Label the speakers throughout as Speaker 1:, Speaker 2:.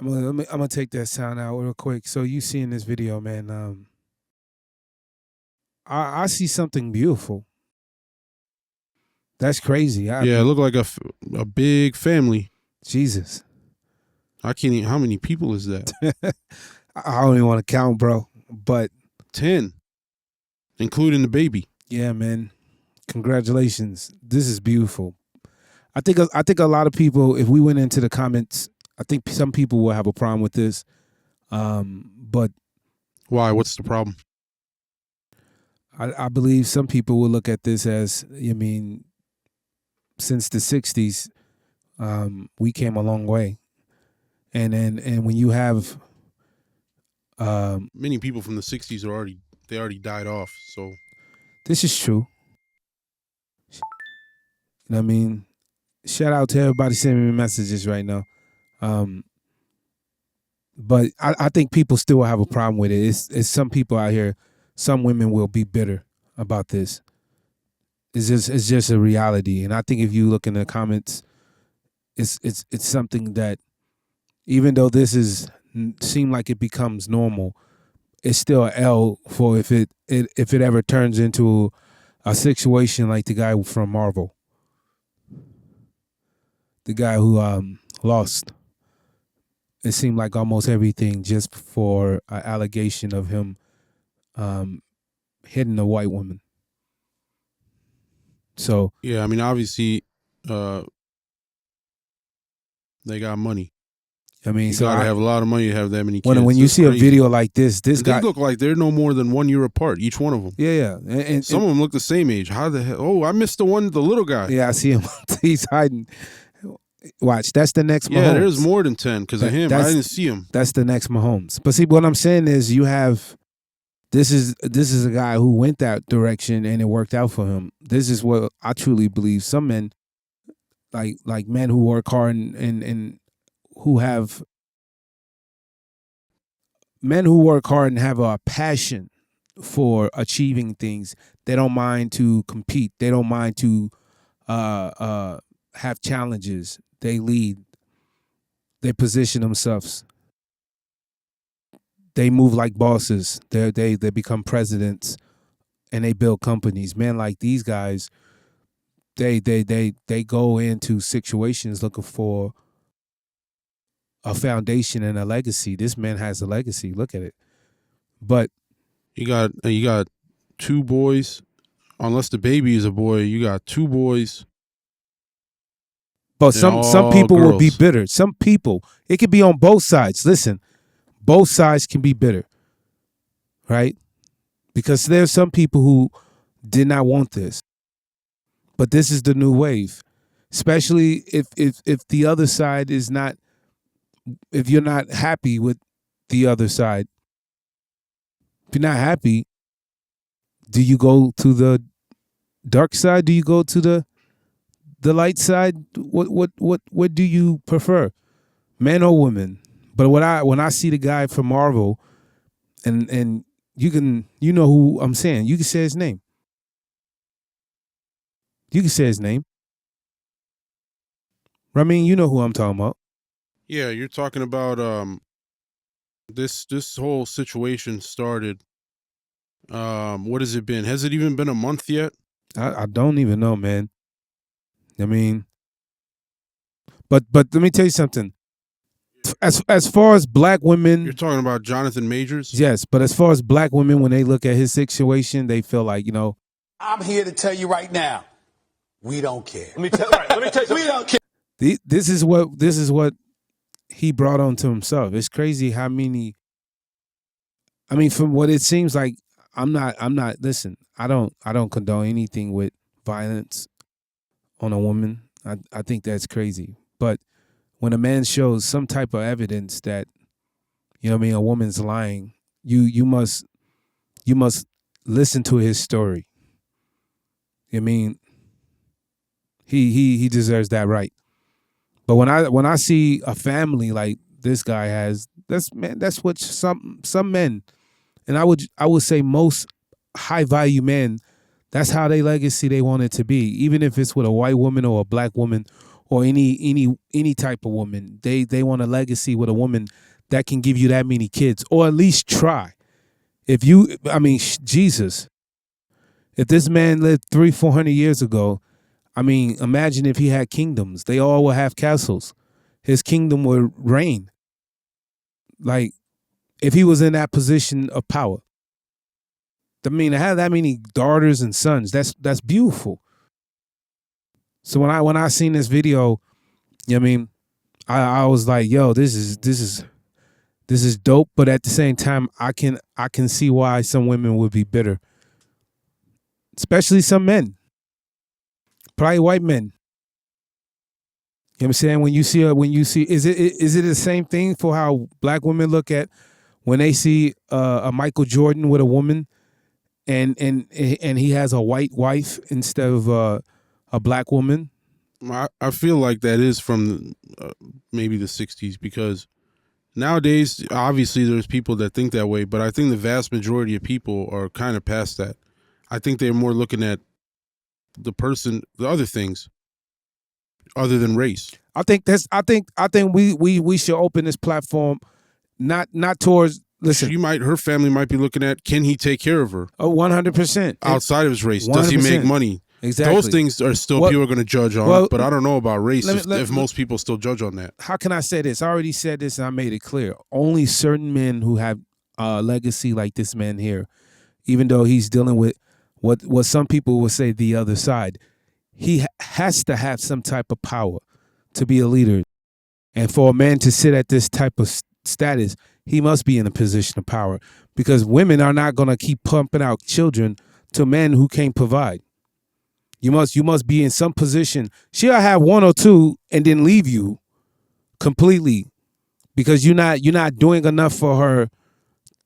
Speaker 1: I'm gonna take that sound out real quick. So you see in this video, man, I see something beautiful. That's crazy.
Speaker 2: Yeah, it looked like a big family.
Speaker 1: Jesus.
Speaker 2: I can't even, how many people is that?
Speaker 1: I don't even want to count, bro. But
Speaker 2: 10, including the baby.
Speaker 1: Yeah, man. Congratulations. This is beautiful. I think a lot of people, if we went into the comments, I think some people will have a problem with this. But
Speaker 2: why? What's the problem?
Speaker 1: I believe some people will look at this as, I mean, since the 60s, we came a long way. And when you have
Speaker 2: many people from the 60s already died off, so
Speaker 1: this is true. You know what I mean? Shout out to everybody sending me messages right now. But I think people still have a problem with it. It's some people out here, some women will be bitter about this. It's just a reality. And I think if you look in the comments, it's something that, even though this is seem like it becomes normal, it's still an L for if it ever turns into a situation like the guy from Marvel, the guy who lost. It seemed like almost everything just for an allegation of him hitting a white woman. So
Speaker 2: yeah, I mean, obviously, they got money.
Speaker 1: I mean,
Speaker 2: you
Speaker 1: so
Speaker 2: gotta have a lot of money to have that many kids.
Speaker 1: When you see crazy. A video like this guy,
Speaker 2: they look like they're no more than 1 year apart, each one of them.
Speaker 1: Yeah.
Speaker 2: And some of them look the same age. How the hell? Oh, I missed the little guy.
Speaker 1: Yeah, I see him. He's hiding. Watch, that's the next Mahomes.
Speaker 2: Yeah, there's more than 10 because of him. I didn't see him.
Speaker 1: That's the next Mahomes. But see, what I'm saying is you have, this is a guy who went that direction and it worked out for him. This is what I truly believe. Some men, like men who work hard and who have, men who work hard and have a passion for achieving things, they don't mind to compete. They don't mind to have challenges. They lead. They position themselves. They move like bosses. They become presidents, and they build companies. Men like these guys, they go into situations looking for a foundation and a legacy. This man has a legacy. Look at it. But
Speaker 2: you got 2 boys. Unless the baby is a boy, you got 2 boys.
Speaker 1: But some people will be bitter. Some people, it could be on both sides. Listen, both sides can be bitter, right? Because there's some people who did not want this. But this is the new wave. Especially if the other side is not, if you're not happy with the other side. If you're not happy, do you go to the dark side? Do you go to the light side? What do you prefer, men or women? But when I see the guy from Marvel, and you know who I'm saying, you can say his name. You can say his name. I mean, you know who I'm talking about.
Speaker 2: Yeah, you're talking about this whole situation started. What has it been? Has it even been a month yet?
Speaker 1: I don't even know, man. I mean, but let me tell you something. As far as black women,
Speaker 2: you're talking about Jonathan Majors.
Speaker 1: Yes, but as far as black women, when they look at his situation, they feel like, you know,
Speaker 3: I'm here to tell you right now, we don't care.
Speaker 4: Let me tell you,
Speaker 3: we don't care.
Speaker 1: This is what he brought on to himself. It's crazy how many. I mean, from what it seems like, I'm not. Listen, I don't condone anything with violence on a woman. I think that's crazy. But when a man shows some type of evidence that, you know what I mean, a woman's lying, you must listen to his story. I mean, he deserves that right. But when I see a family like this guy has, that's what some men, and I would say most high value men, that's how their legacy they want it to be. Even if it's with a white woman or a black woman or any type of woman. They want a legacy with a woman that can give you that many kids, or at least try. Jesus, if this man lived 300-400 years ago, imagine if he had kingdoms. They all would have castles. His kingdom would reign. Like, if he was in that position of power. To have that many daughters and sons, that's beautiful. So when I seen this video, I was like, yo, this is dope, but at the same time, I can see why some women would be bitter. Especially some men. Probably white men. You know what I'm saying? When you see is it the same thing for how black women look at when they see a Michael Jordan with a woman and he has a white wife instead of a black woman?
Speaker 2: I feel like that is from maybe the 60s, because nowadays, obviously, there's people that think that way, but I think the vast majority of people are kind of past that. I think they're more looking at the other things other than race.
Speaker 1: I think we should open this platform not towards. Listen,
Speaker 2: her family might be looking at, can he take care of her?
Speaker 1: Oh, 100%.
Speaker 2: Outside of his race, 100%. Does he make money?
Speaker 1: Exactly.
Speaker 2: Those things are still people are going to judge on, but I don't know about race if most people still judge on that.
Speaker 1: How can I say this? I already said this and I made it clear. Only certain men who have a legacy like this man here, even though he's dealing with what some people would say the other side, he has to have some type of power to be a leader. And for a man to sit at this type of status, he must be in a position of power, because women are not going to keep pumping out children to men who can't provide. You must be in some position. She'll have one or two and then leave you completely because you're not doing enough for her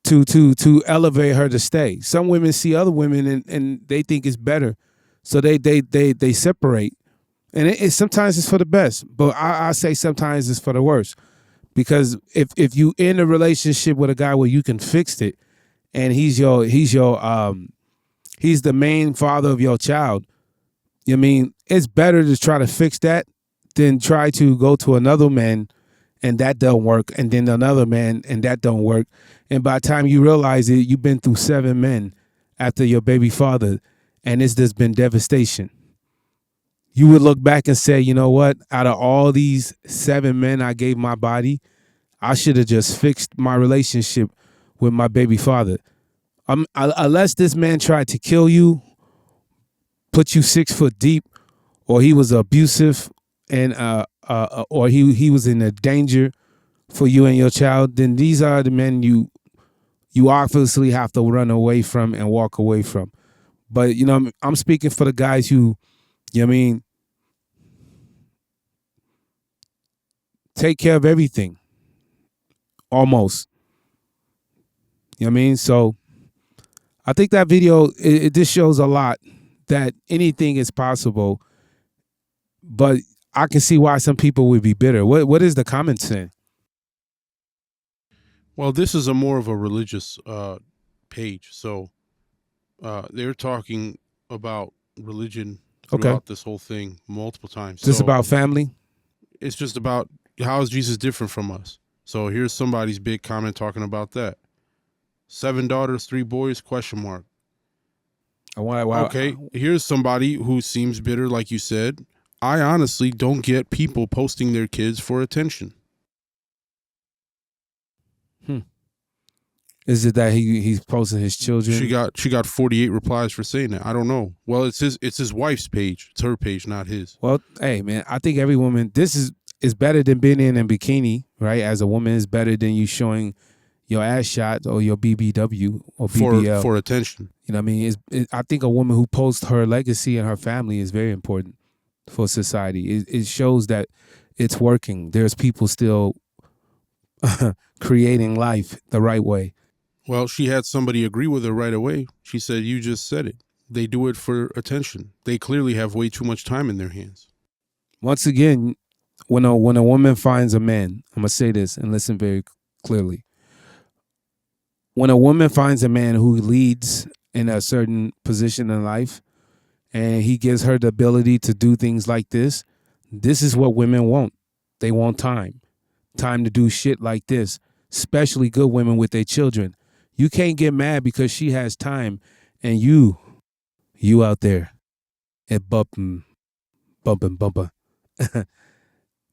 Speaker 1: to elevate her to stay. Some women see other women and they think it's better, so they separate. And sometimes it's for the best, but I say sometimes it's for the worst. Because if you in a relationship with a guy where you can fix it, and he's the main father of your child, it's better to try to fix that than try to go to another man and that don't work, and then another man and that don't work. And by the time you realize it, you've been through 7 men after your baby father, and it's just been devastation. You would look back and say, you know what? Out of all these 7 men I gave my body, I should have just fixed my relationship with my baby father. Unless this man tried to kill you, put you 6 foot deep, or he was abusive, and or he was in a danger for you and your child, then these are the men you obviously have to run away from and walk away from. But I'm speaking for the guys who, take care of everything, almost. So I think that video, it just shows a lot that anything is possible, but I can see why some people would be bitter. What is the comment saying?
Speaker 2: Well, this is a more of a religious page, so they're talking about religion throughout this whole thing multiple times.
Speaker 1: Just about family?
Speaker 2: It's just about how is Jesus different from us? So here's somebody's big comment talking about that. 7 daughters, 3 boys, ? Okay, here's somebody who seems bitter, like you said. I honestly don't get people posting their kids for attention.
Speaker 1: Is it that he's posting his children?
Speaker 2: She got 48 replies for saying that. I don't know. Well, it's his wife's page. It's her page, not his.
Speaker 1: Well, hey man, I think every woman, this is better than being in a bikini, right? As a woman, it's better than you showing your ass shot or your BBW or BBL
Speaker 2: for attention.
Speaker 1: You know what I mean? I think a woman who posts her legacy and her family is very important for society. It shows that it's working. There's people still creating life the right way.
Speaker 2: Well, she had somebody agree with her right away. She said, you just said it. They do it for attention. They clearly have way too much time in their hands.
Speaker 1: Once again, when a woman finds a man, I'm going to say this and listen very clearly. When a woman finds a man who leads in a certain position in life and he gives her the ability to do things like this, This is what women want. They want time. Time to do shit like this, especially good women with their children. You can't get mad because she has time and you out there and bumping.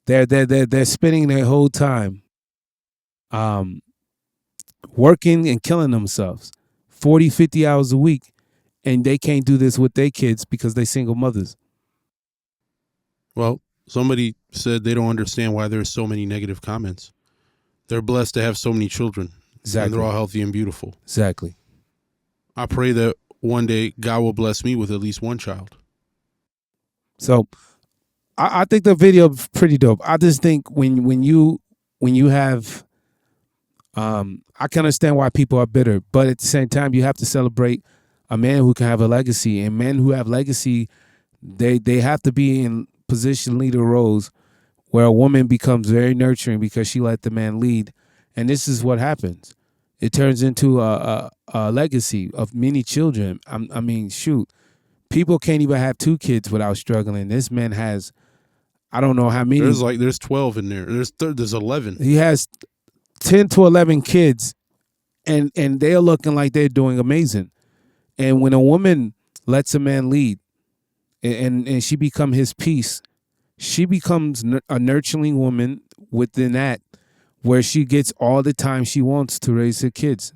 Speaker 1: They're spending their whole time working and killing themselves 40, 50 hours a week, and they can't do this with their kids because they single mothers.
Speaker 2: Well, somebody said they don't understand why there's so many negative comments. They're blessed to have so many children.
Speaker 1: Exactly.
Speaker 2: And they're all healthy and beautiful.
Speaker 1: Exactly.
Speaker 2: I pray that one day God will bless me with at least one child.
Speaker 1: So I think the video is pretty dope. I just think when you have I can understand why people are bitter, but at the same time you have to celebrate a man who can have a legacy. And men who have legacy, they have to be in position leader roles where a woman becomes very nurturing because she let the man lead. And this is what happens. It turns into a legacy of many children. I mean, shoot. People can't even have 2 kids without struggling. This man has, I don't know how many.
Speaker 2: There's 12 in there. There's 11.
Speaker 1: He has 10 to 11 kids, and they're looking like they're doing amazing. And when a woman lets a man lead and she become his piece, she becomes a nurturing woman within that, where she gets all the time she wants to raise her kids.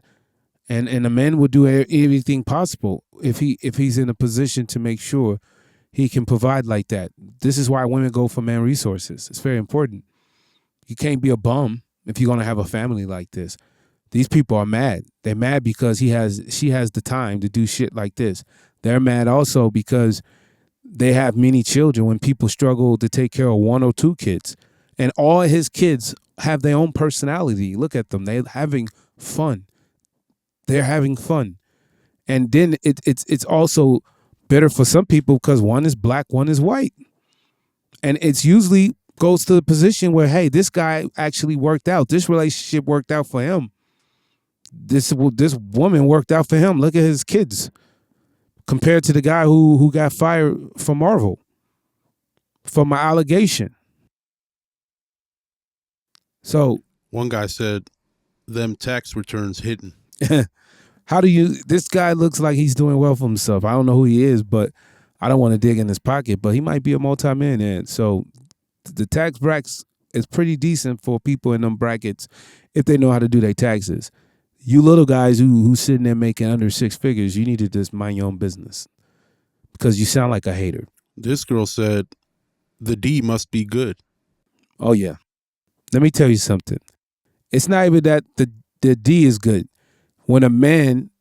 Speaker 1: And a man will do everything possible if he's in a position to make sure he can provide like that. This is why women go for man resources. It's very important. You can't be a bum if you're going to have a family like this. These people are mad. They're mad because she has the time to do shit like this. They're mad also because they have many children when people struggle to take care of 1 or 2 kids. And all his kids have their own personality. Look at them. They're having fun. They're having fun. And then it's also bitter for some people because one is black, one is white. And it's usually goes to the position where, hey, this guy actually worked out. This relationship worked out for him. This woman worked out for him. Look at his kids compared to the guy who got fired from Marvel for my allegation. So
Speaker 2: one guy said, them tax returns hidden.
Speaker 1: This guy looks like he's doing well for himself. I don't know who he is, but I don't want to dig in his pocket, but he might be a multi-millionaire. So the tax brackets is pretty decent for people in them brackets if they know how to do their taxes. You little guys who sitting there making under 6 figures, you need to just mind your own business because you sound like a hater.
Speaker 2: This girl said, the D must be good.
Speaker 1: Oh, yeah. Let me tell you something. It's not even that the D is good. When a man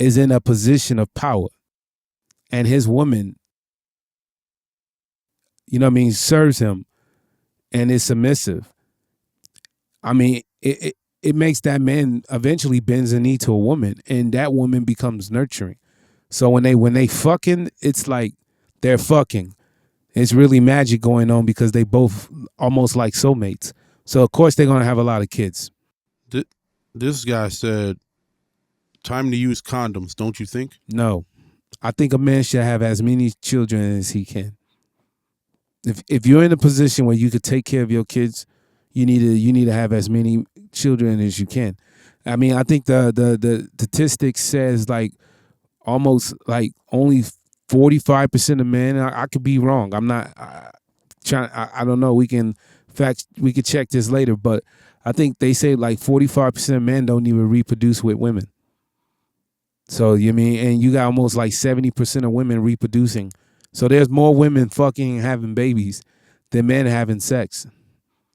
Speaker 1: is in a position of power and his woman, you know what I mean, serves him and is submissive, I mean, it makes that man eventually bends a knee to a woman, and that woman becomes nurturing. So when they fucking, it's like they're fucking. It's really magic going on because they both almost like soulmates. So of course they're gonna have a lot of kids.
Speaker 2: This guy said, time to use condoms, don't you think?
Speaker 1: No. I think a man should have as many children as he can. If you're in a position where you could take care of your kids, you need to have as many children as you can. I mean, I think the statistics says like almost like only 45% of men. I could be wrong. I'm not trying. I don't know. We could check this later, but I think they say like 45% of men don't even reproduce with women. So you mean, and you got almost like 70% of women reproducing. So there's more women fucking having babies than men having sex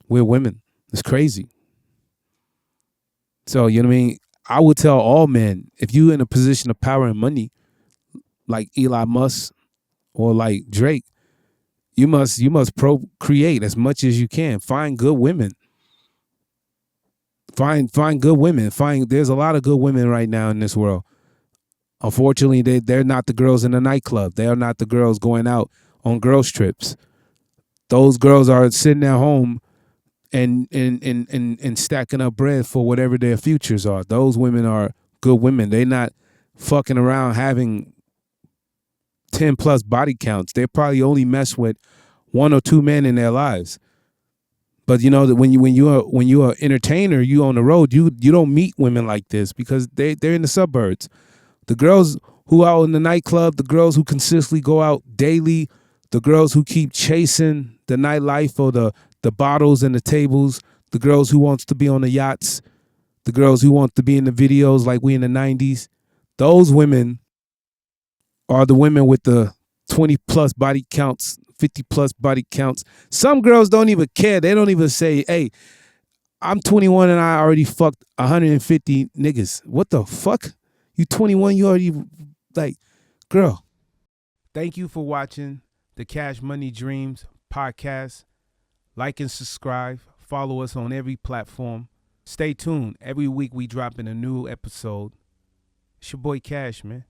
Speaker 1: with women. It's crazy. So you know what I mean? I would tell all men, if you're in a position of power and money, like Elon Musk or like Drake, you must procreate as much as you can. Find good women. Find good women. There's a lot of good women right now in this world. Unfortunately, they're not the girls in the nightclub. They are not the girls going out on girls trips. Those girls are sitting at home and stacking up bread for whatever their futures are. Those women are good women. They're not fucking around having 10 plus body counts. They probably only mess with one or two men in their lives. But you know that when you're an entertainer, you on the road, you don't meet women like this because they're in the suburbs. The girls who out in the nightclub, the girls who consistently go out daily, the girls who keep chasing the nightlife or the bottles and the tables, the girls who wants to be on the yachts, the girls who want to be in the videos like we in the 90s, those women are the women with the 20 plus body counts, 50 plus body counts. Some girls don't even care. They don't even say, hey, I'm 21 and I already fucked 150 niggas. What the fuck? You 21, you already, like, girl. Thank you for watching the Cash Money Dreams podcast. Like and subscribe. Follow us on every platform. Stay tuned. Every week we drop in a new episode. It's your boy Cash, man.